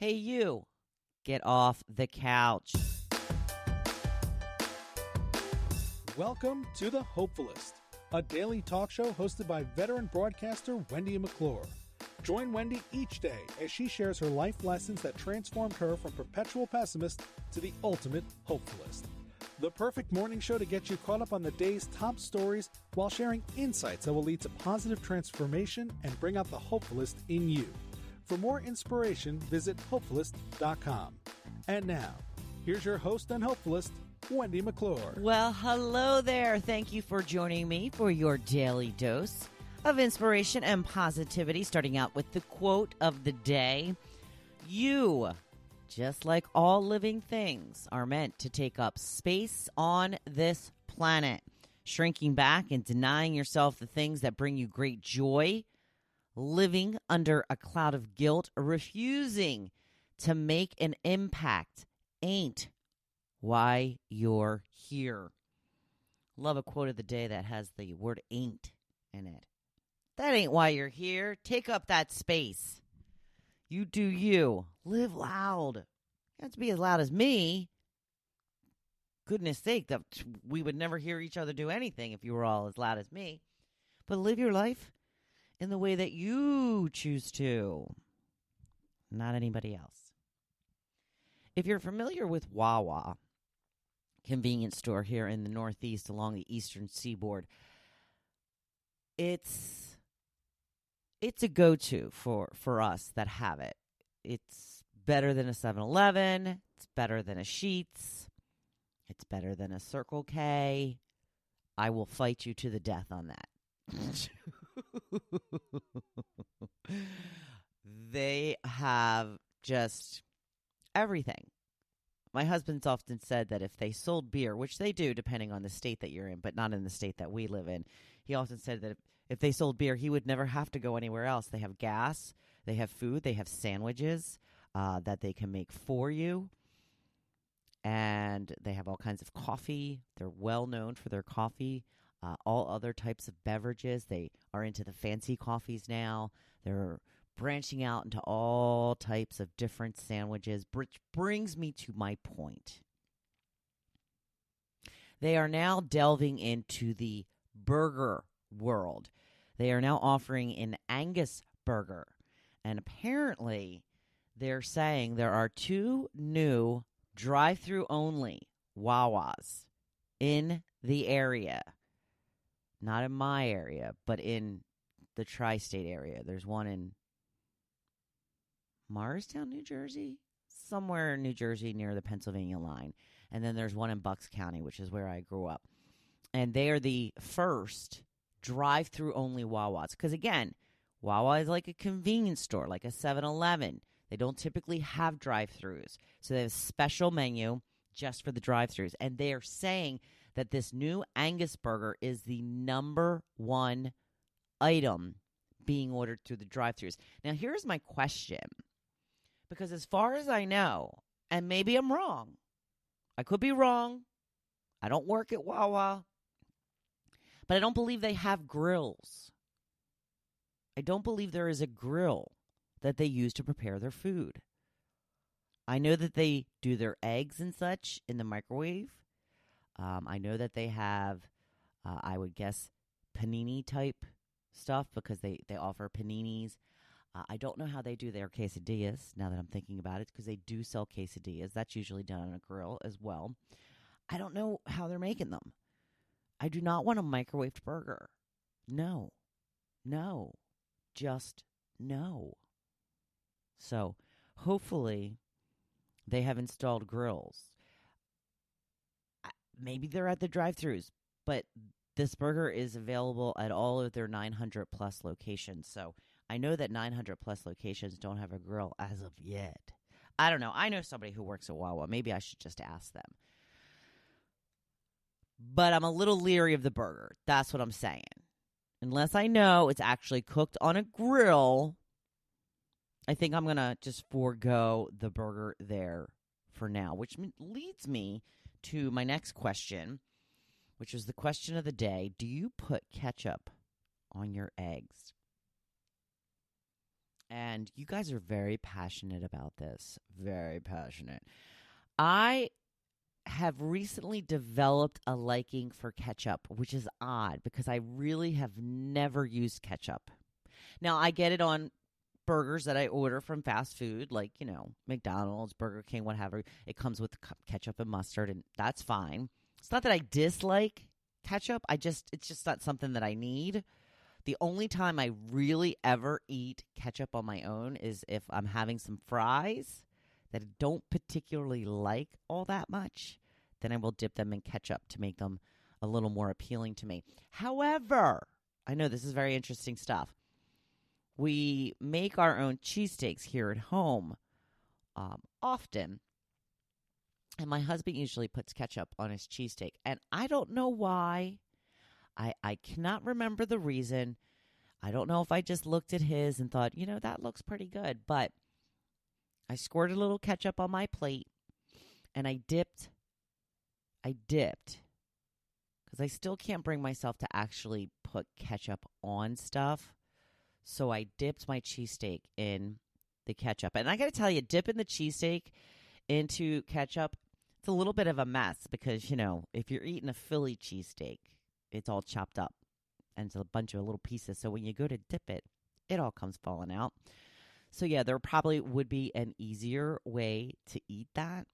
Hey, you, get off the couch. Welcome to the Hopefulist, a daily talk show hosted by veteran broadcaster Wendy McClure. Join Wendy each day as she shares her life lessons that transformed her from perpetual pessimist to the ultimate hopefulist. The perfect morning show to get you caught up on the day's top stories while sharing insights that will lead to positive transformation and bring out the hopefulist in you. For more inspiration, visit Hopefulist.com. And now, here's your host and hopefulist, Wendy McClure. Well, hello there. Thank you for joining me for your daily dose of inspiration and positivity, starting out with the quote of the day. You, just like all living things, are meant to take up space on this planet. Shrinking back and denying yourself the things that bring you great joy, living under a cloud of guilt, refusing to make an impact ain't why you're here. Love a quote of the day that has the word ain't in it. That ain't why you're here. Take up that space. You do you. Live loud. You don't have to be as loud as me. Goodness sake, that we would never hear each other do anything if you were all as loud as me. But live your life in the way that you choose to, not anybody else. If you're familiar with Wawa, convenience store here in the Northeast along the eastern seaboard, it's a go-to for us that have it. It's better than a 7-Eleven. It's better than a Sheetz. It's better than a Circle K. I will fight you to the death on that. They have just everything. My husband's often said that if they sold beer, which they do depending on the state that you're in, but not in the state that we live in, he often said that if they sold beer, he would never have to go anywhere else. They have gas, they have food, they have sandwiches that they can make for you, and they have all kinds of coffee. They're well known for their coffee. All other types of beverages. They are into the fancy coffees now. They're branching out into all types of different sandwiches, which brings me to my point. They are now delving into the burger world. They are now offering an Angus burger. And apparently, they're saying there are 2 new drive-through only Wawas in the area. Not in my area, but in the tri-state area. There's one in Morristown, New Jersey? Somewhere in New Jersey near the Pennsylvania line. And then there's one in Bucks County, which is where I grew up. And they are the first drive-through only Wawas. Because again, Wawa is like a convenience store, like a 7-Eleven. They don't typically have drive-throughs. So they have a special menu just for the drive-throughs. And they are saying that this new Angus burger is the #1 item being ordered through the drive-thrus. Now, here's my question. Because as far as I know, and maybe I'm wrong. I could be wrong. I don't work at Wawa. But I don't believe they have grills. I don't believe there is a grill that they use to prepare their food. I know that they do their eggs and such in the microwave. I know that they have, I would guess, panini-type stuff because they offer paninis. I don't know how they do their quesadillas, now that I'm thinking about it, because they do sell quesadillas. That's usually done on a grill as well. I don't know how they're making them. I do not want a microwaved burger. No. Just no. So, hopefully, they have installed grills. Maybe they're at the drive-thrus, but this burger is available at all of their 900-plus locations. So I know that 900-plus locations don't have a grill as of yet. I don't know. I know somebody who works at Wawa. Maybe I should just ask them. But I'm a little leery of the burger. That's what I'm saying. Unless I know it's actually cooked on a grill, I think I'm going to just forego the burger there for now, which leads me to my next question, which is the question of the day. Do you put ketchup on your eggs? And you guys are very passionate about this. Very passionate. I have recently developed a liking for ketchup, which is odd because I really have never used ketchup. Now, I get it on burgers that I order from fast food, like, McDonald's, Burger King, whatever. It comes with ketchup and mustard, and that's fine. It's not that I dislike ketchup. It's just not something that I need. The only time I really ever eat ketchup on my own is if I'm having some fries that I don't particularly like all that much. Then I will dip them in ketchup to make them a little more appealing to me. However, I know this is very interesting stuff. We make our own cheesesteaks here at home often. And my husband usually puts ketchup on his cheesesteak. And I don't know why. I cannot remember the reason. I don't know if I just looked at his and thought, that looks pretty good. But I squirted a little ketchup on my plate, and I dipped. Because I still can't bring myself to actually put ketchup on stuff. So I dipped my cheesesteak in the ketchup. And I got to tell you, dipping the cheesesteak into ketchup, it's a little bit of a mess because, if you're eating a Philly cheesesteak, it's all chopped up and it's a bunch of little pieces. So when you go to dip it, it all comes falling out. So, yeah, there probably would be an easier way to eat that.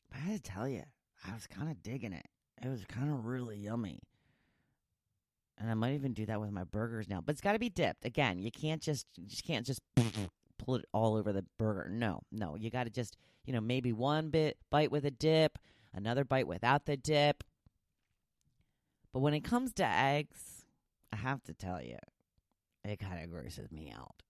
But I had to tell you, I was kind of digging it. It was kind of really yummy. And I might even do that with my burgers now. But it's got to be dipped. Again, you can't just pull it all over the burger. No. You got to just, maybe one bite with a dip, another bite without the dip. But when it comes to eggs, I have to tell you, it kind of grosses me out.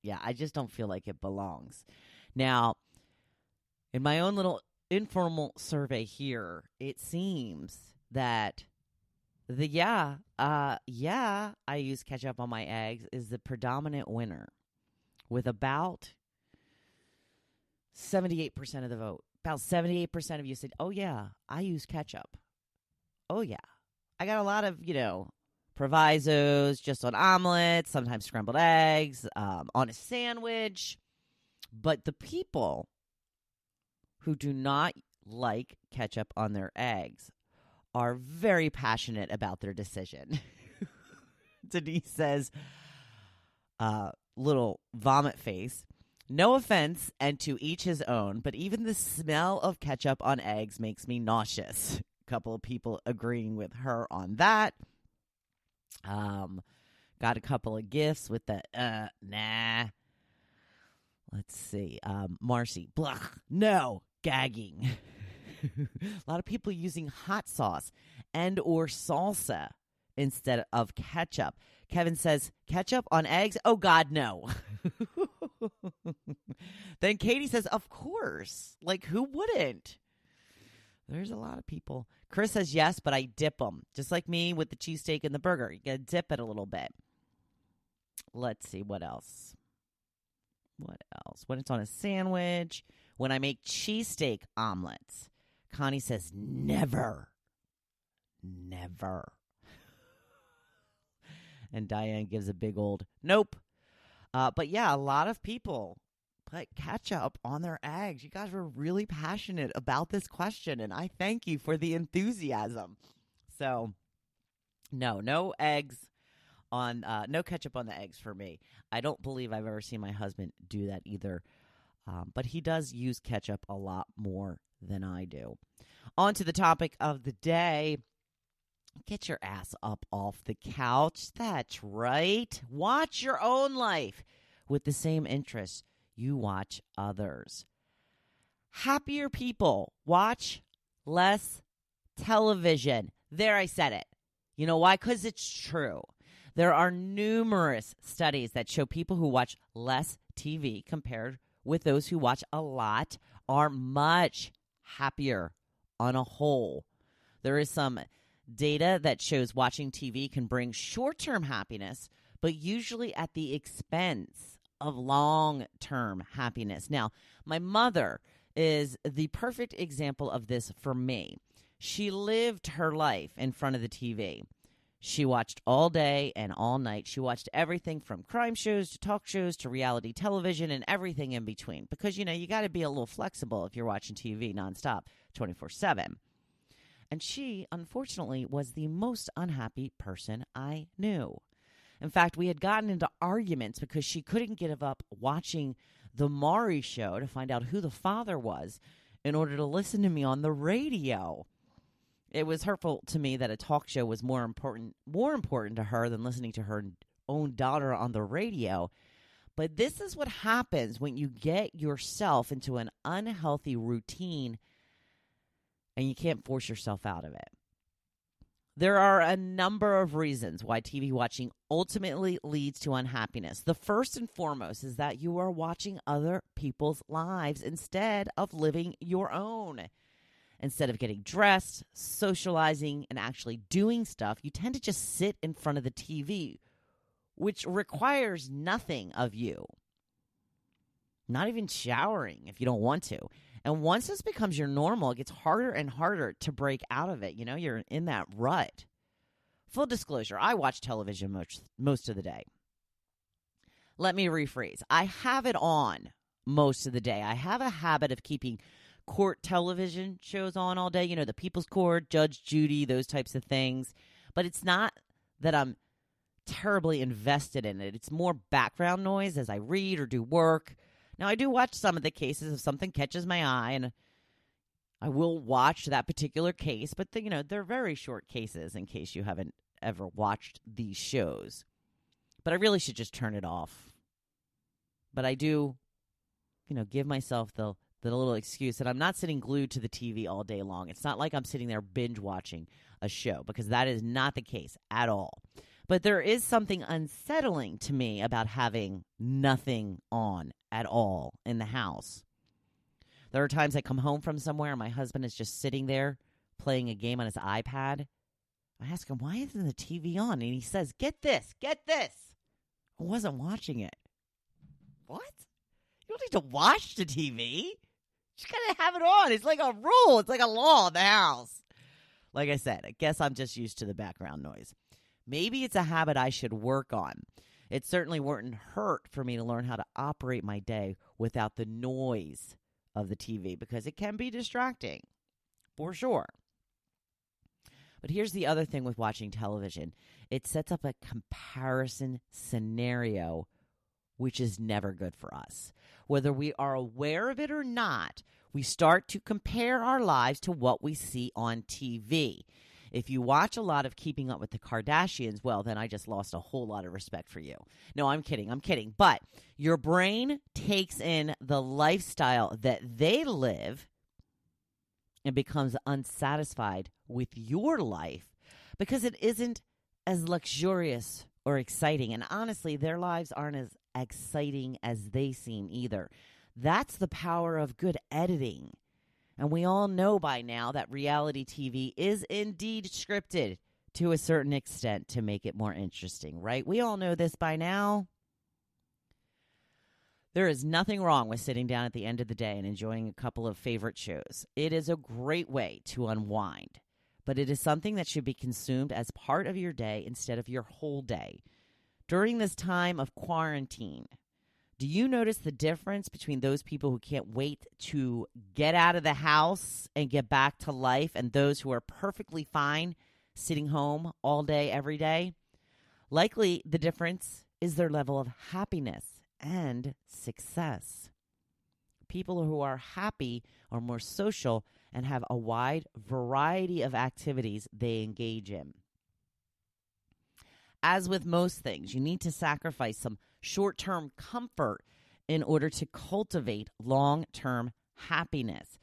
Yeah, I just don't feel like it belongs. Now, in my own little informal survey here, it seems that I use ketchup on my eggs is the predominant winner with about 78% of the vote. About 78% of you said, oh, yeah, I use ketchup. Oh, yeah. I got a lot of, provisos just on omelets, sometimes scrambled eggs, on a sandwich. But the people who do not like ketchup on their eggs are very passionate about their decision. Denise says, little vomit face. No offense, and to each his own, but even the smell of ketchup on eggs makes me nauseous. Couple of people agreeing with her on that. Got a couple of gifts with the nah. Let's see. Marcy, blah, no, gagging. A lot of people using hot sauce and or salsa instead of ketchup. Kevin says, ketchup on eggs? Oh, God, no. Then Katie says, of course. Like, who wouldn't? There's a lot of people. Chris says yes, but I dip them. Just like me with the cheesesteak and the burger. You got to dip it a little bit. Let's see, what else? When it's on a sandwich. When I make cheesesteak omelets. Connie says never. Never. And Diane gives a big old nope. But yeah, a lot of people put ketchup on their eggs. You guys were really passionate about this question, and I thank you for the enthusiasm. So, no eggs on, no ketchup on the eggs for me. I don't believe I've ever seen my husband do that either. But he does use ketchup a lot more than I do. On to the topic of the day. Get your ass up off the couch. That's right. Watch your own life with the same interests you watch others. Happier people watch less television. There, I said it. You know why? Because it's true. There are numerous studies that show people who watch less TV compared with those who watch a lot are much happier on a whole. There is some data that shows watching TV can bring short-term happiness, but usually at the expense of long-term happiness. Now, my mother is the perfect example of this for me. She lived her life in front of the TV. She watched all day and all night. She watched everything from crime shows to talk shows to reality television and everything in between. Because, you got to be a little flexible if you're watching TV nonstop, 24/7. And she, unfortunately, was the most unhappy person I knew. In fact, we had gotten into arguments because she couldn't give up watching the Maury show to find out who the father was in order to listen to me on the radio. It was hurtful to me that a talk show was more important to her than listening to her own daughter on the radio. But this is what happens when you get yourself into an unhealthy routine and you can't force yourself out of it. There are a number of reasons why TV watching ultimately leads to unhappiness. The first and foremost is that you are watching other people's lives instead of living your own. Instead of getting dressed, socializing, and actually doing stuff, you tend to just sit in front of the TV, which requires nothing of you. Not even showering if you don't want to. And once this becomes your normal, it gets harder and harder to break out of it. You're in that rut. Full disclosure, I watch television most of the day. Let me rephrase. I have it on most of the day. I have a habit of keeping court television shows on all day. The People's Court, Judge Judy, those types of things. But it's not that I'm terribly invested in it. It's more background noise as I read or do work. Now, I do watch some of the cases if something catches my eye, and I will watch that particular case. But, they're very short cases in case you haven't ever watched these shows. But I really should just turn it off. But I do, give myself the little excuse that I'm not sitting glued to the TV all day long. It's not like I'm sitting there binge watching a show, because that is not the case at all. But there is something unsettling to me about having nothing on at all in the house. There are times I come home from somewhere and my husband is just sitting there playing a game on his iPad. I ask him, why isn't the TV on? And he says, get this. I wasn't watching it. What? You don't need to watch the TV. You just gotta have it on. It's like a rule. It's like a law in the house. Like I said, I guess I'm just used to the background noise. Maybe it's a habit I should work on. It certainly wouldn't hurt for me to learn how to operate my day without the noise of the TV, because it can be distracting, for sure. But here's the other thing with watching television. It sets up a comparison scenario, which is never good for us. Whether we are aware of it or not, we start to compare our lives to what we see on TV. If you watch a lot of Keeping Up with the Kardashians, well, then I just lost a whole lot of respect for you. No, I'm kidding. But your brain takes in the lifestyle that they live and becomes unsatisfied with your life because it isn't as luxurious or exciting. And honestly, their lives aren't as exciting as they seem either. That's the power of good editing. And we all know by now that reality TV is indeed scripted to a certain extent to make it more interesting, right? We all know this by now. There is nothing wrong with sitting down at the end of the day and enjoying a couple of favorite shows. It is a great way to unwind, but it is something that should be consumed as part of your day instead of your whole day. During this time of quarantine, do you notice the difference between those people who can't wait to get out of the house and get back to life and those who are perfectly fine sitting home all day, every day? Likely the difference is their level of happiness and success. People who are happy are more social and have a wide variety of activities they engage in. As with most things, you need to sacrifice some short-term comfort in order to cultivate long-term happiness.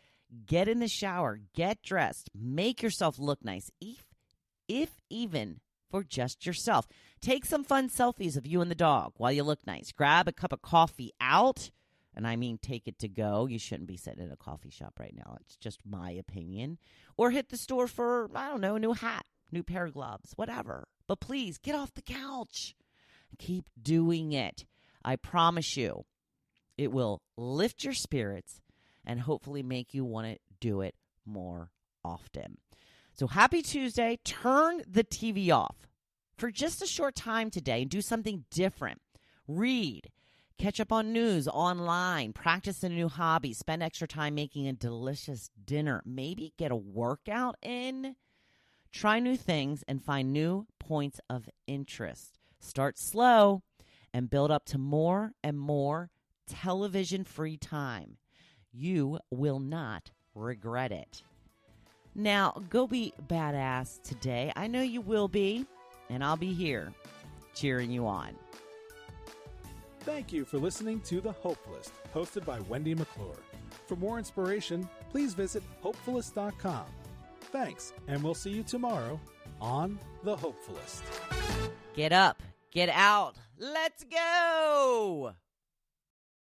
Get in the shower, get dressed, make yourself look nice, if even for just yourself. Take some fun selfies of you and the dog while you look nice. Grab a cup of coffee out, and I mean take it to go. You shouldn't be sitting in a coffee shop right now. It's just my opinion. Or hit the store for, I don't know, a new hat, new pair of gloves, whatever. But please, get off the couch. Keep doing it. I promise you, it will lift your spirits and hopefully make you want to do it more often. So happy Tuesday. Turn the TV off. for just a short time today and do something different. Read, catch up on news online, practice a new hobby, spend extra time making a delicious dinner, maybe get a workout in. Try new things and find new points of interest. Start slow and build up to more and more television-free time. You will not regret it. Now, go be badass today. I know you will be, and I'll be here cheering you on. Thank you for listening to The Hopefulist, hosted by Wendy McClure. For more inspiration, please visit Hopefulist.com. Thanks, and we'll see you tomorrow on The Hopefulist. Get up, get out, let's go!